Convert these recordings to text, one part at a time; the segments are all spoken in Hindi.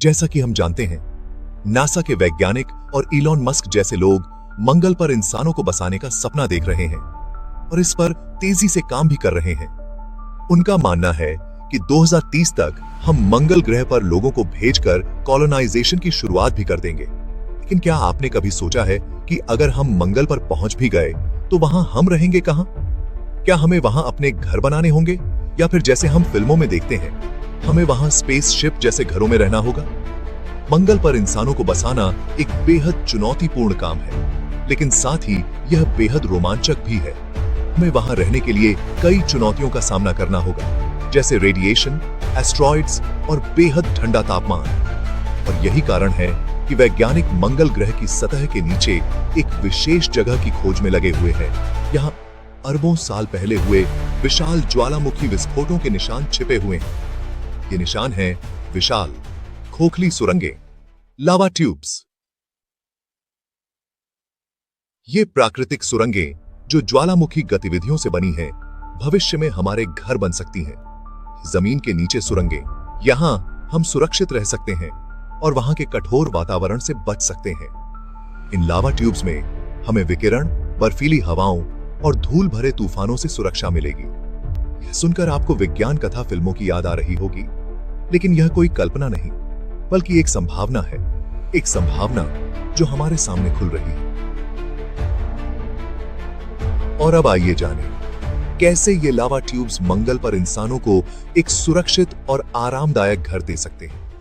जैसा कि हम जानते हैं, नासा के वैज्ञानिक और इलॉन मस्क जैसे लोग मंगल पर इंसानों को बसाने का सपना देख रहे हैं और इस पर तेजी से काम भी कर रहे हैं। उनका मानना है कि 2030 तक हम मंगल ग्रह पर लोगों को भेजकर कॉलोनाइजेशन की शुरुआत भी कर देंगे। लेकिन क्या आपने कभी सोचा है कि अगर हम मंगल पर पहुंच भी गए तो वहां हम रहेंगे कहां? क्या हमें वहां अपने घर बनाने होंगे या फिर जैसे हम फिल्मों में देखते हैं, हमें वहां स्पेसशिप जैसे घरों में रहना होगा? मंगल पर इंसानों को बसाना एक बेहद चुनौतीपूर्ण काम है, लेकिन साथ ही यह बेहद रोमांचक भी है। हमें वहां रहने के लिए कई चुनौतियों का सामना करना होगा, जैसे रेडिएशन, एस्ट्रॉइड्स और बेहद ठंडा तापमान। और यही कारण है कि वैज्ञानिक मंगल ग्रह की सतह के नीचे एक विशेष जगह की खोज में लगे हुए हैं। यहाँ अरबों साल पहले हुए विशाल ज्वालामुखी विस्फोटों के निशान छिपे हुए हैं। ये निशान हैं विशाल खोखली सुरंगें, लावा ट्यूब्स। ये प्राकृतिक सुरंगें जो ज्वालामुखी गतिविधियों से बनी हैं, भविष्य में हमारे घर बन सकती हैं। जमीन के नीचे सुरंगें, यहां हम सुरक्षित रह सकते हैं और वहां के कठोर वातावरण से बच सकते हैं। इन लावा ट्यूब्स में हमें विकिरण, बर्फीली हवाओं और धूल भरे तूफानों से सुरक्षा मिलेगी। यह सुनकर आपको विज्ञान कथा फिल्मों की याद आ रही होगी, लेकिन यह कोई कल्पना नहीं, बल्कि एक संभावना है, एक संभावना जो हमारे सामने खुल रही है। और अब आइए जानें कैसे ये लावा ट्यूब्स मंगल पर इंसानों को एक सुरक्षित और आरामदायक घर दे सकते हैं।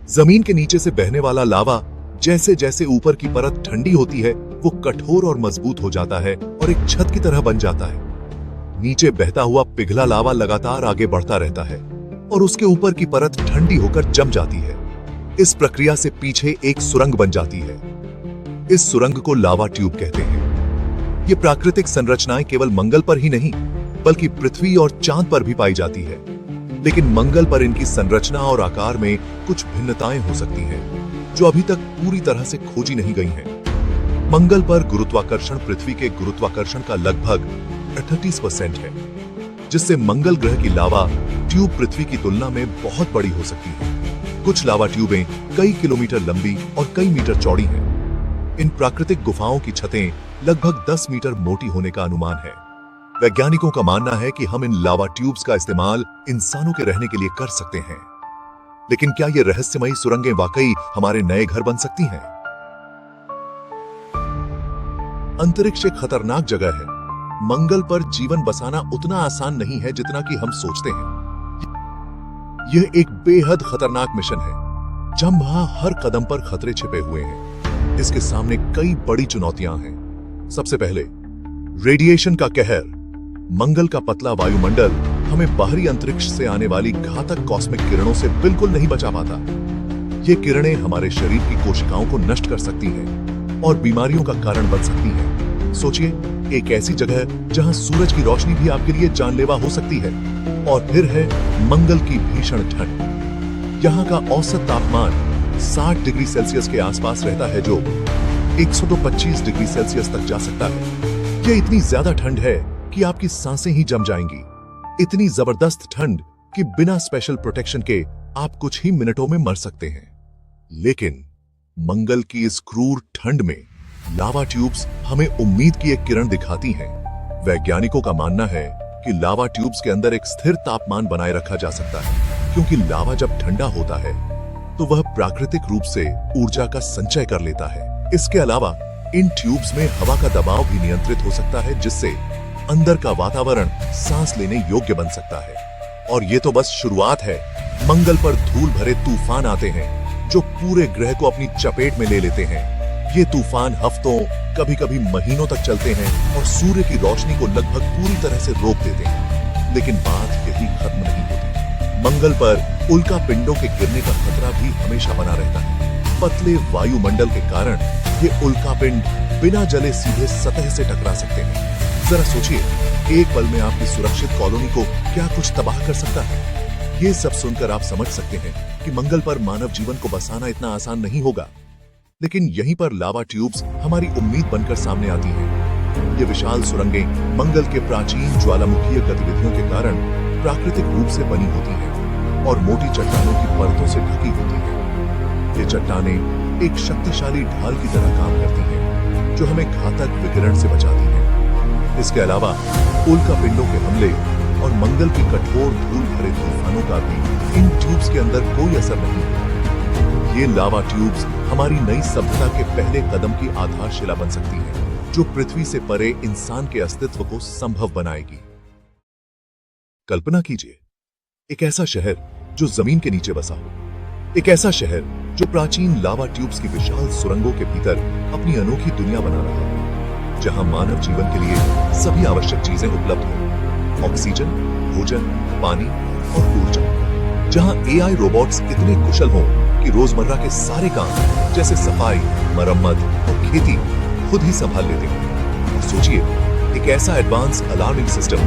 जमीन के नीचे से बहने वाला लावा जैसे जैसे ऊपर की परत ठंडी होती है, वो कठोर और मजबूत हो जाता है और एक छत की तरह बन जाता है। नीचे बहता हुआ पिघला लावा लगातार आगे बढ़ता रहता है और उसके ऊपर की परत ठंडी होकर जम जाती है। इस प्रक्रिया से पीछे एक सुरंग बन जाती है। इस सुरंग को लावा ट्यूब कहते हैं। ये प्राकृतिक संरचनाएं केवल मंगल पर ही नहीं, बल्कि पृथ्वी और चांद पर भी पाई जाती है। लेकिन मंगल पर इनकी संरचना और आकार में कुछ भिन्नताएं हो सकती हैं, जो अभी तक पूरी तरह से खोजी नहीं गई हैं। मंगल पर गुरुत्वाकर्षण पृथ्वी के गुरुत्वाकर्षण का लगभग 38% है, जिससे मंगल ग्रह की लावा ट्यूब पृथ्वी की तुलना में बहुत बड़ी हो सकती है। कुछ लावा ट्यूबें कई किलोमीटर लंबी और कई मीटर चौड़ी हैं। इन प्राकृतिक गुफाओं की छतें लगभग 10 मीटर मोटी होने का अनुमान है। वैज्ञानिकों का मानना है कि हम इन लावा ट्यूब्स का इस्तेमाल इंसानों के रहने के लिए कर सकते हैं। लेकिन क्या ये रहस्यमयी सुरंगें वाकई हमारे नए घर बन सकती हैं? अंतरिक्ष एक खतरनाक जगह है। मंगल पर जीवन बसाना उतना आसान नहीं है जितना कि हम सोचते हैं। यह एक बेहद खतरनाक मिशन है, जहां वहां हर कदम पर खतरे छिपे हुए हैं। इसके सामने कई बड़ी चुनौतियां हैं। सबसे पहले रेडिएशन का कहर। मंगल का पतला वायुमंडल हमें बाहरी अंतरिक्ष से आने वाली घातक कॉस्मिक किरणों से बिल्कुल नहीं बचा पाता। ये किरणें हमारे शरीर की कोशिकाओं को नष्ट कर सकती हैं और बीमारियों का कारण बन सकती हैं। सोचिए, एक ऐसी जगह जहां सूरज की रोशनी भी आपके लिए जानलेवा हो सकती है। और फिर है मंगल की भीषण ठंड। यहाँ का औसत तापमान 60 डिग्री सेल्सियस के आसपास रहता है, जो 125 डिग्री सेल्सियस तक जा सकता है। ये इतनी ज्यादा ठंड है कि आपकी सांसें ही जम जाएंगी। इतनी जबरदस्त ठंड कि बिना स्पेशल प्रोटेक्शन के आप कुछ ही मिनटों में मर सकते हैं। लेकिन मंगल की इस क्रूर ठंड में लावा ट्यूब्स हमें उम्मीद की एक किरण दिखाती हैं। वैज्ञानिकों का मानना है कि लावा ट्यूब्स के अंदर एक स्थिर तापमान बनाए रखा जा सकता है, क्योंकि लावा जब ठंडा होता है तो वह प्राकृतिक रूप से ऊर्जा का संचय कर लेता है। इसके अलावा इन ट्यूब्स में हवा का दबाव भी नियंत्रित हो सकता है, जिससे अंदर का वातावरण सांस लेने योग्य बन सकता है। और ये तो बस शुरुआत है। मंगल पर धूल भरे तूफान आते हैं जो पूरे ग्रह को अपनी चपेट में ले लेते हैं। ये तूफान हफ्तों, कभी-कभी महीनों तक चलते हैं और सूर्य की रोशनी को लगभग पूरी तरह से रोक देते हैं। लेकिन बात यही खत्म नहीं होती। मंगल पर उल्का पिंडों के गिरने का खतरा भी हमेशा बना रहता है। पतले वायुमंडल के कारण ये उल्कापिंड बिना जले सीधे सतह से टकरा सकते हैं। जरा सोचिए, एक पल में आपकी सुरक्षित कॉलोनी को क्या कुछ तबाह कर सकता है। ये सब सुनकर आप समझ सकते हैं कि मंगल पर मानव जीवन को बसाना इतना आसान नहीं होगा। लेकिन यहीं पर लावा ट्यूब्स हमारी उम्मीद बनकर सामने आती हैं। ये विशाल सुरंगें मंगल के प्राचीन ज्वालामुखीय गतिविधियों के कारण प्राकृतिक रूप से बनी होती हैं। और मोटी चट्टानों की परतों से ढकी होती हैं। ये चट्टानें एक शक्तिशाली ढाल की तरह काम करती हैं, जो हमें घातक विकिरण से बचाती हैं। इसके अलावा उल्कापिंडों के हमले और मंगल की कठोर धूल भरे तूफानों का भी इन ट्यूब्स के अंदर कोई असर नहीं है। ये लावा ट्यूब्स हमारी नई सभ्यता के पहले कदम की आधारशिला बन सकती हैं, जो पृथ्वी से परे इंसान के अस्तित्व को संभव बनाएगी। कल्पना कीजिए, एक ऐसा शहर जो जमीन के नीचे बसा हो, एक ऐसा शहर जो प्राचीन लावा ट्यूब्स की विशाल सुरंगों के भीतर अपनी अनोखी दुनिया बना रहा हो, जहां मानव जीवन के लिए सभी आवश्यक चीजें उपलब्ध हो, ऑक्सीजन, भोजन, पानी और ऊर्जा। जहां एआई रोबोट्स इतने कुशल हों कि रोजमर्रा के सारे काम जैसे सफाई, मरम्मत और खेती खुद ही संभाल लेते हैं। और सोचिए, एक ऐसा एडवांस अलार्मिंग सिस्टम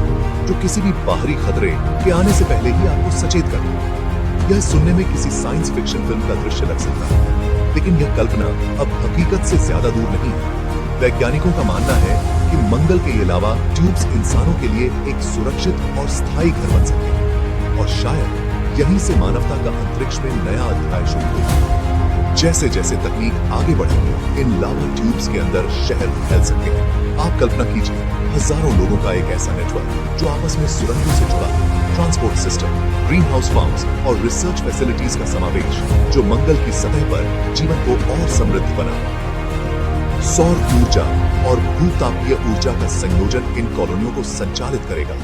जो किसी भी बाहरी खतरे के आने से पहले ही आपको सचेत कर दे। यह सुनने में किसी साइंस फिक्शन फिल्म का दृश्य लग सकता है, लेकिन यह कल्पना अब हकीकत से ज्यादा दूर नहीं है। वैज्ञानिकों का मानना है कि मंगल के ये लावा ट्यूब्स इंसानों के लिए एक सुरक्षित और स्थायी घर बन सकते हैं, और शायद यहीं से मानवता का अंतरिक्ष में नया अध्याय शुरू होगा। जैसे जैसे तकनीक आगे बढ़ेगी, इन लावा ट्यूब्स के अंदर शहर फैल सकते हैं। आप कल्पना कीजिए, हजारों लोगों का एक ऐसा नेटवर्क जो आपस में सुरंगों से जुड़ा है, transport system, green house farms और रिसर्च फैसिलिटीज का समावेश, जो मंगल की सतह पर जीवन को और समृद्ध बनाए। सौर ऊर्जा और भूतापीय ऊर्जा का संयोजन इन कॉलोनियों को संचालित करेगा।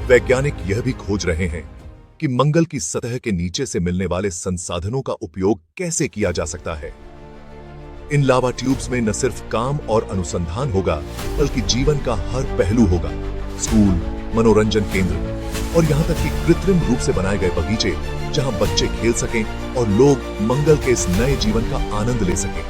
वैज्ञानिक यह भी खोज रहे हैं कि मंगल की सतह के नीचे से मिलने वाले संसाधनों का उपयोग कैसे किया जा सकता है। इन लावा ट्यूब्स में न सिर्फ काम और अनुसंधान होगा, बल्कि जीवन का हर पहलू होगा। स्कूल, मनोरंजन केंद्र और यहां तक कि कृत्रिम रूप से बनाए गए बगीचे, जहां बच्चे खेल सकें और लोग मंगल के इस नए जीवन का आनंद ले सकें।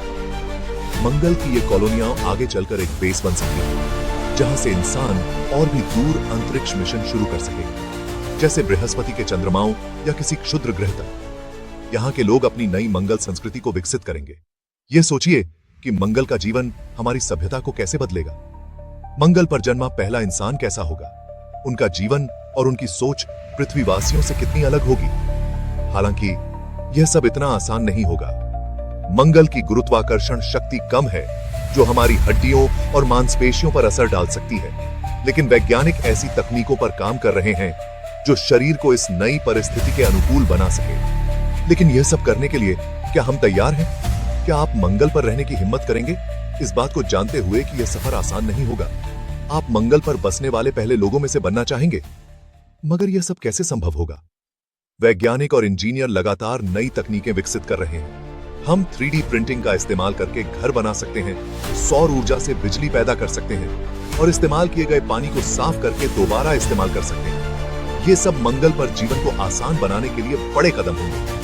मंगल की ये कॉलोनियां आगे चलकर एक बेस बन सकती हैं, जहां से इंसान और भी दूर अंतरिक्ष मिशन शुरू कर सकेगा, जैसे बृहस्पति के चंद्रमाओं या किसी क्षुद्र ग्रह तक। यहां के लोग अपनी नई मंगल संस्कृति को विकसित करेंगे। यह सोचिए कि मंगल का जीवन हमारी सभ्यता को कैसे बदलेगा। मंगल पर जन्मा पहला इंसान कैसा होगा, उनका जीवन और उनकी सोच पृथ्वीवासियों से कितनी अलग होगी। हालांकि यह सब इतना आसान नहीं होगा। मंगल की गुरुत्वाकर्षण शक्ति कम है, जो हमारी हड्डियों और मांसपेशियों पर असर डाल सकती है। लेकिन वैज्ञानिक ऐसी तकनीकों पर काम कर रहे हैं जो शरीर को इस नई परिस्थिति के अनुकूल बना सके। लेकिन यह सब करने के लिए क्या हम तैयार हैं? क्या आप मंगल पर रहने की हिम्मत करेंगे, इस बात को जानते हुए कि यह सफर आसान नहीं होगा? आप मंगल पर बसने वाले पहले लोगों में से बनना चाहेंगे? मगर यह सब कैसे संभव होगा? वैज्ञानिक और इंजीनियर लगातार नई तकनीकें विकसित कर रहे हैं। हम 3D प्रिंटिंग का इस्तेमाल करके घर बना सकते हैं, सौर ऊर्जा से बिजली पैदा कर सकते हैं और इस्तेमाल किए गए पानी को साफ करके दोबारा इस्तेमाल कर सकते हैं। ये सब मंगल पर जीवन को आसान बनाने के लिए बड़े कदम होंगे।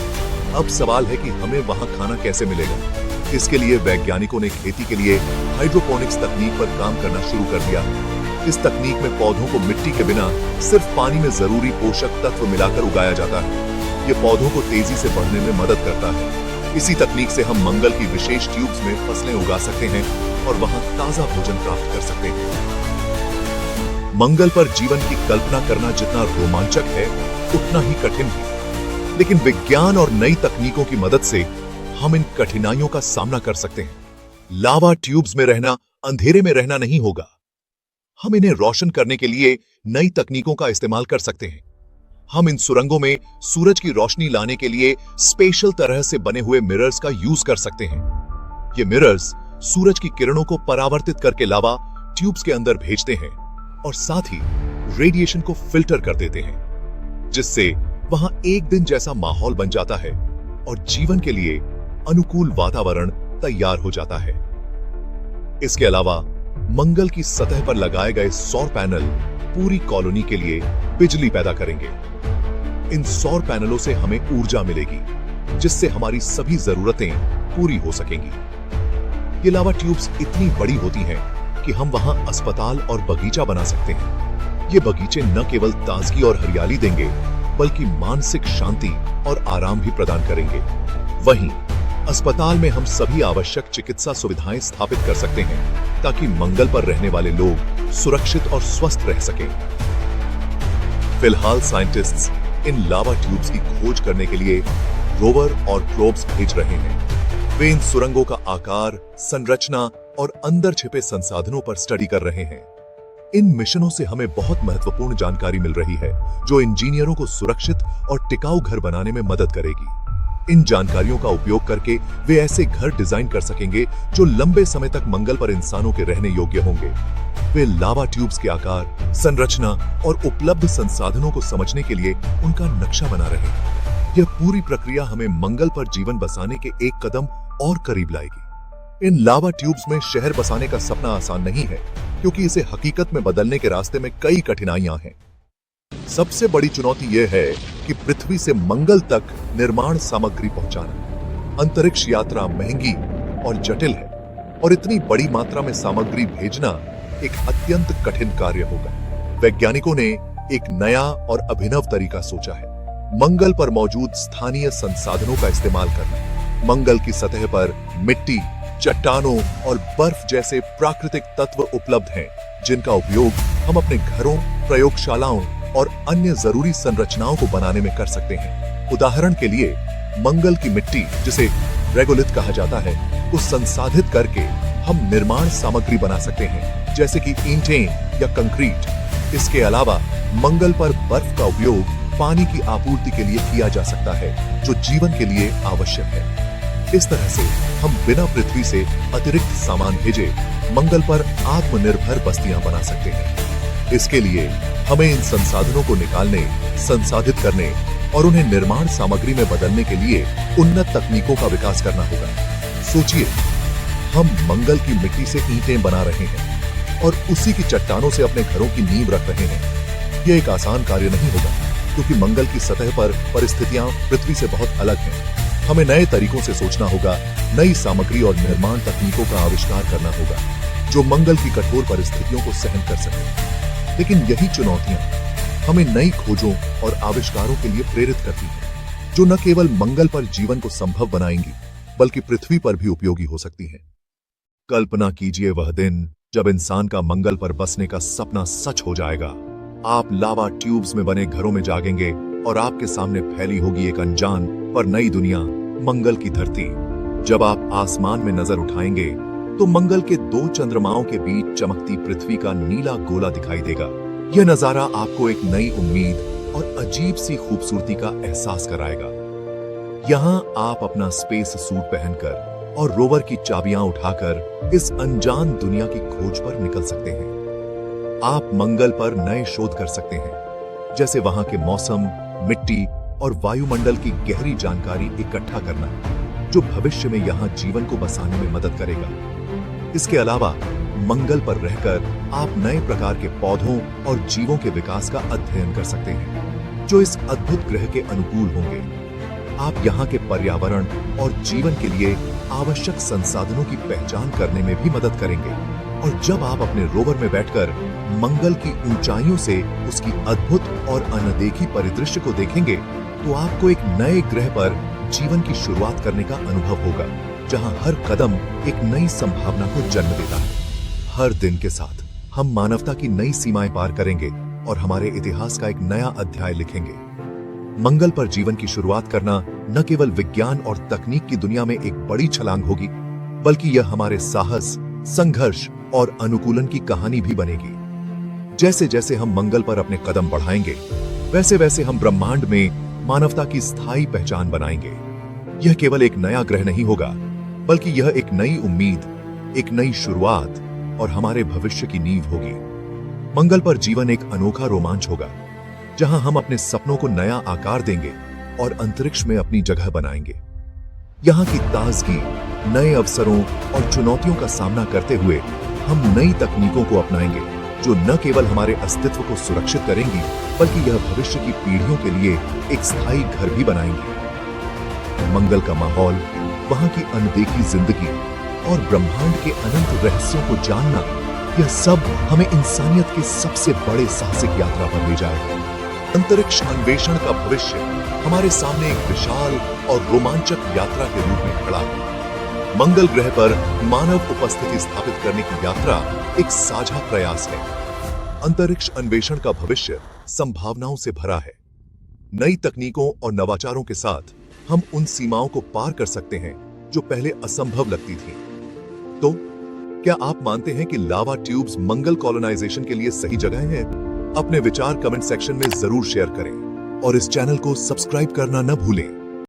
अब सवाल है कि हमें वहां खाना कैसे मिलेगा। इसके लिए वैज्ञानिकों ने खेती के लिए हाइड्रोपोनिक्स तकनीक पर काम करना शुरू कर दिया। इस तकनीक में पौधों को मिट्टी के बिना सिर्फ पानी में जरूरी पोषक तत्व मिलाकर उगाया जाता है। ये पौधों को तेजी से बढ़ने में मदद करता है। इसी तकनीक से हम मंगल की विशेष ट्यूब्स में फसलें उगा सकते हैं और वहां ताजा भोजन प्राप्त कर सकते हैं। मंगल पर जीवन की कल्पना करना जितना रोमांचक है, उतना ही कठिन भी। लेकिन विज्ञान और नई तकनीकों की मदद से हम इन कठिनाइयों का सामना कर सकते हैं। लावा ट्यूब्स में रहना अंधेरे में रहना नहीं होगा। हम इन्हें रोशन करने के लिए नई तकनीकों का इस्तेमाल कर सकते हैं। हम इन सुरंगों में सूरज की रोशनी लाने के लिए स्पेशल तरह से बने हुए मिरर्स का यूज कर सकते हैं। ये मिरर्स सूरज की किरणों को परावर्तित करके लावा ट्यूब्स के अंदर भेजते हैं और साथ ही रेडिएशन को फिल्टर कर देते हैं, जिससे वहां एक दिन जैसा माहौल बन जाता है और जीवन के लिए अनुकूल वातावरण तैयार हो जाता है। इसके अलावा मंगल की सतह पर लगाए गए सौर पैनल पूरी कॉलोनी के लिए बिजली पैदा करेंगे। इन सौर पैनलों से हमें ऊर्जा मिलेगी, जिससे हमारी सभी जरूरतें पूरी हो सकेंगी। ये लावा ट्यूब्स इतनी बड़ी होती हैं कि हम वहां अस्पताल और बगीचा बना सकते हैं। ये बगीचे न केवल ताजगी और हरियाली देंगे, बल्कि मानसिक शांति और आराम भी प्रदान करेंगे। वहीं अस्पताल में हम सभी आवश्यक चिकित्सा सुविधाएं स्थापित कर सकते हैं, ताकि मंगल पर रहने वाले लोग सुरक्षित और स्वस्थ रह सकें। फिलहाल साइंटिस्ट्स इन लावा ट्यूब्स की खोज करने के लिए रोवर और प्रोब्स भेज रहे हैं। वे इन सुरंगों का आकार, संरचना और अंदर छिपे संसाधनों पर स्टडी कर रहे हैं। इन मिशनों से हमें बहुत महत्वपूर्ण जानकारी मिल रही है जो इंजीनियरों को सुरक्षित और टिकाऊ घर बनाने में मदद करेगी। इन जानकारियों का उपयोग करके वे ऐसे घर डिजाइन कर सकेंगे जो लंबे समय तक मंगल पर इंसानों के रहने योग्य होंगे। वे लावा ट्यूब्स के आकार, संरचना और उपलब्ध संसाधनों को समझने के लिए उनका नक्शा बना रहे हैं। यह पूरी प्रक्रिया हमें मंगल पर जीवन बसाने के एक कदम और करीब लाएगी। इन लावा ट्यूब्स में शहर बसाने का सपना आसान नहीं है, क्योंकि इसे हकीकत में बदलने के रास्ते में कई कठिनाइयां हैं। सबसे बड़ी चुनौती यह है कि पृथ्वी से मंगल तक निर्माण सामग्री पहुंचाना। अंतरिक्ष यात्रा महंगी और जटिल है, और इतनी बड़ी मात्रा में सामग्री भेजना एक अत्यंत कठिन कार्य होगा। वैज्ञानिकों ने एक नया और अभिनव तरीका सोचा है, मंगल पर मौजूद स्थानीय संसाधनों का इस्तेमाल करना। मंगल की सतह पर मिट्टी, चट्टानों और बर्फ जैसे प्राकृतिक तत्व उपलब्ध हैं, जिनका उपयोग हम अपने घरों, प्रयोगशालाओं और अन्य जरूरी संरचनाओं को बनाने में कर सकते हैं। उदाहरण के लिए, मंगल की मिट्टी, जिसे रेगोलिथ कहा जाता है, को संसाधित करके हम निर्माण सामग्री बना सकते हैं, जैसे कि ईंटें या कंक्रीट। इसके अलावा मंगल पर बर्फ का उपयोग पानी की आपूर्ति के लिए किया जा सकता है, जो जीवन के लिए आवश्यक है। इस तरह से हम बिना पृथ्वी से अतिरिक्त सामान भेजे मंगल पर आत्मनिर्भर बस्तियां बना सकते हैं। इसके लिए हमें इन संसाधनों को निकालने, संसाधित करने और उन्हें निर्माण सामग्री में बदलने के लिए उन्नत तकनीकों का विकास करना होगा। सोचिए, हम मंगल की मिट्टी से ईंटें बना रहे हैं और उसी की चट्टानों से अपने घरों की नींव रख रहे हैं। यह एक आसान कार्य नहीं होगा, क्योंकि मंगल की सतह पर परिस्थितियां पृथ्वी से बहुत अलग हैं। हमें नए तरीकों से सोचना होगा, नई सामग्री और निर्माण तकनीकों का आविष्कार करना होगा, जो मंगल की कठोर परिस्थितियों को सहन कर सके। लेकिन यही चुनौतियां हमें नई खोजों और आविष्कारों के लिए प्रेरित करती हैं, जो न केवल मंगल पर जीवन को संभव बनाएंगी, बल्कि पृथ्वी पर भी उपयोगी हो सकती हैं। कल्पना कीजिए वह दिन जब इंसान का मंगल पर बसने का सपना सच हो जाएगा। आप लावा ट्यूब्स में बने घरों में जागेंगे और आपके सामने फैली होगी एक अनजान पर नई दुनिया, मंगल की धरती। जब आप आसमान में नजर उठाएंगे तो मंगल के 2 चंद्रमाओं के बीच चमकती पृथ्वी का नीला गोला दिखाई देगा। यह नजारा आपको एक नई उम्मीद और अजीब सी खूबसूरती का एहसास कराएगा। यहाँ आप अपना स्पेस सूट पहनकर और रोवर की चाबियां उठाकर इस अनजान दुनिया की खोज पर निकल सकते हैं। आप मंगल पर नए शोध कर सकते हैं, जैसे वहां के मौसम, मिट्टी और वायुमंडल की गहरी जानकारी इकट्ठा करना, जो भविष्य में यहां जीवन को बसाने में मदद करेगा। इसके अलावा मंगल पर रहकर आप नए प्रकार के पौधों और जीवों के विकास का अध्ययन कर सकते हैं, जो इस अद्भुत ग्रह के अनुकूल होंगे। आप यहाँ के पर्यावरण और जीवन के लिए आवश्यक संसाधनों की पहचान करने में भी मदद करेंगे। और जब आप अपने रोवर में बैठकर मंगल की ऊंचाइयों से उसकी अद्भुत और अनदेखी परिदृश्य को देखेंगे, तो आपको एक नए ग्रह पर जीवन की शुरुआत करने का अनुभव होगा, जहां हर कदम एक नई संभावना को जन्म देता है। हर दिन के साथ हम मानवता की नई सीमाएं पार करेंगे और हमारे इतिहास का एक नया अध्याय लिखेंगे। मंगल पर जीवन की शुरुआत करना न केवल विज्ञान और तकनीक की दुनिया में एक बड़ी छलांग होगी, बल्कि यह हमारे साहस, संघर्ष और अनुकूलन की कहानी भी बनेगी। जैसे जैसे हम मंगल पर अपने कदम बढ़ाएंगे, वैसे वैसे हम ब्रह्मांड में मानवता की स्थायी पहचान बनाएंगे। यह केवल एक नया ग्रह नहीं होगा, बल्कि यह एक नई उम्मीद, एक नई शुरुआत और हमारे भविष्य की नींव होगी। मंगल पर जीवन एक अनोखा रोमांच होगा, जहां हम अपने सपनों को नया आकार देंगे और अंतरिक्ष में अपनी जगह बनाएंगे। यहाँ की ताजगी, नए अवसरों और चुनौतियों का सामना करते हुए हम नई तकनीकों को अपनाएंगे, जो न केवल हमारे अस्तित्व को सुरक्षित करेंगी, बल्कि यह भविष्य की पीढ़ियों के लिए एक स्थायी घर भी बनाएंगे। मंगल का माहौल, वहां की अनदेखी जिंदगी और ब्रह्मांड के अनंत रहस्यों को जानना, यह सब हमें इंसानियत के सबसे बड़े साहसिक यात्रा पर ले जाएगा। अंतरिक्ष अन्वेषण का भविष्य हमारे सामने एक विशाल और रोमांचक यात्रा के रूप में खड़ा है। मंगल ग्रह पर मानव उपस्थिति स्थापित करने की यात्रा एक साझा प्रयास है। अंतरिक्ष अन्वेषण का भविष्य संभावनाओं से भरा है। नई तकनीकों और नवाचारों के साथ हम उन सीमाओं को पार कर सकते हैं जो पहले असंभव लगती थी। तो क्या आप मानते हैं कि लावा ट्यूब्स मंगल कॉलोनाइजेशन के लिए सही जगह है? अपने विचार कमेंट सेक्शन में जरूर शेयर करें और इस चैनल को सब्सक्राइब करना न भूलें।